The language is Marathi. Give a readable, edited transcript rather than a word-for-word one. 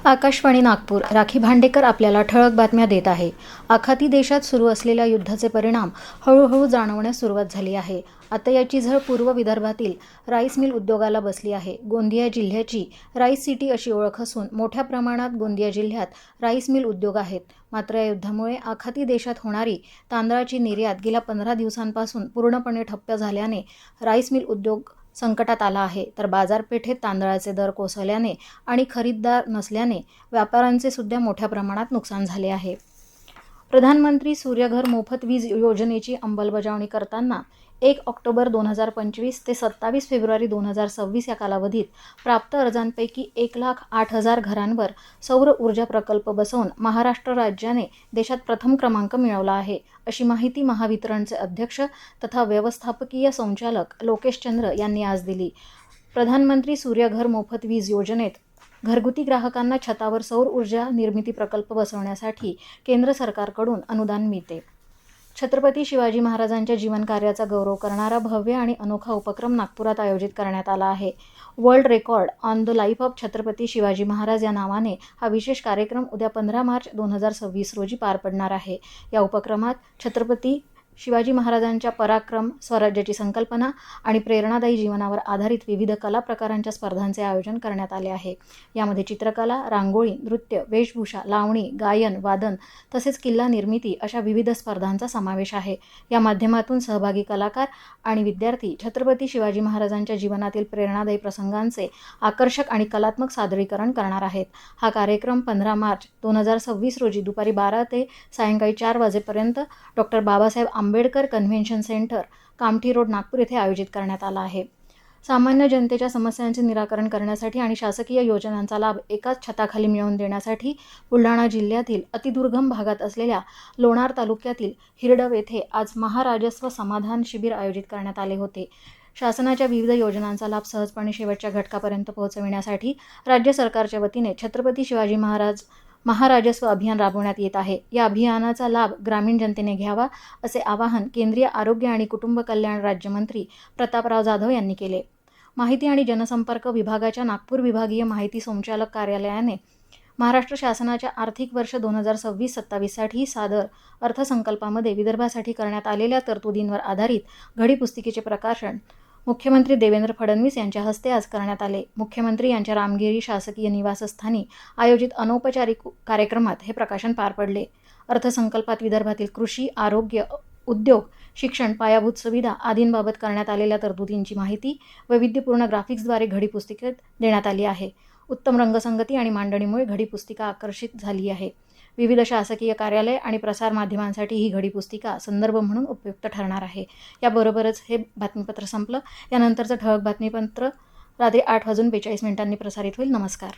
आकाशवाणी नागपूर. राखी भांडेकर आपल्याला ठळक बातम्या देत आहे. आखाती देशात सुरू असलेल्या युद्धाचे परिणाम हळूहळू जाणवण्यास सुरुवात झाली आहे. आता याची झळ पूर्व विदर्भातील राईस मिल उद्योगाला बसली आहे. गोंदिया जिल्ह्याची राईस सिटी अशी ओळख असून मोठ्या प्रमाणात गोंदिया जिल्ह्यात राईस मिल उद्योग आहेत. मात्र या युद्धामुळे आखाती देशात होणारी तांदळाची निर्यात गेल्या 15 दिवसांपासून पूर्णपणे ठप्प झाल्याने राईस मिल उद्योग संकटात आला आहे. तर बाजारपेठेत तांदळाचे दर कोसळल्याने आणि खरीददार नसल्याने व्यापाऱ्यांचे सुद्धा मोठ्या प्रमाणात नुकसान झाले आहे. प्रधानमंत्री सूर्यघर मोफत वीज योजनेची अंमलबजावणी करताना 1 ऑक्टोबर 2025 ते 27 फेब्रुवारी 2026 या कालावधीत प्राप्त अर्जांपैकी 1,08,000 घरांवर सौर ऊर्जा प्रकल्प बसवून महाराष्ट्र राज्याने देशात प्रथम क्रमांक मिळवला आहे, अशी माहिती महावितरणचे अध्यक्ष तथा व्यवस्थापकीय संचालक लोकेश चंद्र यांनी आज दिली. प्रधानमंत्री सूर्यघर मोफत वीज योजनेत घरगुती ग्राहकांना छतावर सौर ऊर्जा निर्मिती प्रकल्प बसवण्यासाठी केंद्र सरकारकडून अनुदान मिळते. छत्रपती शिवाजी महाराजांच्या जीवनकार्याचा गौरव करणारा भव्य आणि अनोखा उपक्रम नागपुरात आयोजित करण्यात आला आहे. World record on the life of Chhatrapati Shivaji Maharaj या नावाने हा विशेष कार्यक्रम उद्या 15 मार्च 2026 रोजी पार पडणार आहे. या उपक्रमात छत्रपती शिवाजी महाराजांच्या पराक्रम, स्वराज्याची संकल्पना आणि प्रेरणादायी जीवनावर आधारित विविध कला प्रकारांच्या स्पर्धांचे आयोजन करण्यात आले आहे. यामध्ये चित्रकला, रांगोळी, नृत्य, वेशभूषा, लावणी, गायन, वादन तसेच किल्ला निर्मिती अशा विविध स्पर्धांचा समावेश आहे. या माध्यमातून सहभागी कलाकार आणि विद्यार्थी छत्रपती शिवाजी महाराजांच्या जीवनातील प्रेरणादायी प्रसंगांचे आकर्षक आणि कलात्मक सादरीकरण करणार आहेत. हा कार्यक्रम 15 मार्च 2026 रोजी दुपारी 12 ते सायंकाळी 4 वाजेपर्यंत डॉ. Babasaheb Ambedkar convention centre, Kamthi road, Nagpur येथे आयोजित करण्यात आला आहे. सामान्य जनतेच्या समस्यांचे निराकरण करण्यासाठी आणि शासकीय योजनांचा लाभ एकाच छताखाली मिळवून देण्यासाठी बुलढाणा जिल्ह्यातील अतिदुर्गम भागात असलेल्या लोणार तालुक्यातील हिरडव येथे आज महाराजस्व समाधान शिबिर आयोजित करण्यात आले होते. शासनाच्या विविध योजनांचा लाभ सहजपणे शेवटच्या घटकापर्यंत पोहोचविण्यासाठी राज्य सरकारच्या वतीने छत्रपती शिवाजी महाराजस्व अभियान राबवण्यात येत आहे. या अभियानाचा लाभ ग्रामीण जनतेने घ्यावा, असे आवाहन केंद्रीय आरोग्य आणि कुटुंब कल्याण राज्यमंत्री प्रतापराव जाधव यांनी केले. माहिती आणि जनसंपर्क विभागाच्या नागपूर विभागीय माहिती संचालक कार्यालयाने महाराष्ट्र शासनाच्या आर्थिक वर्ष 2026-27 साठी सादर अर्थसंकल्पामध्ये विदर्भासाठी करण्यात आलेल्या तरतुदींवर आधारित घडीपुस्तिकेचे प्रकाशन मुख्यमंत्री देवेंद्र फडणवीस यांच्या हस्ते आज करण्यात आले. मुख्यमंत्री यांच्या रामगिरी शासकीय निवासस्थानी आयोजित अनौपचारिक कार्यक्रमात हे प्रकाशन पार पडले. अर्थसंकल्पात विदर्भातील कृषी, आरोग्य, उद्योग, शिक्षण, पायाभूत सुविधा आदींबाबत करण्यात आलेल्या तरतुदींची माहिती वैविध्यपूर्ण ग्राफिक्सद्वारे घडीपुस्तिकेत देण्यात आली आहे. उत्तम रंगसंगती आणि मांडणीमुळे घडीपुस्तिका आकर्षित झाली आहे. विविध शासकीय कार्यालय आणि प्रसार माध्यमांसाठी ही घडीपुस्तिका संदर्भ म्हणून उपयुक्त ठरणार आहे. याबरोबरच हे बातमीपत्र संपलं. यानंतरचं ठळक बातमीपत्र रात्री 8:42 प्रसारित होईल. नमस्कार.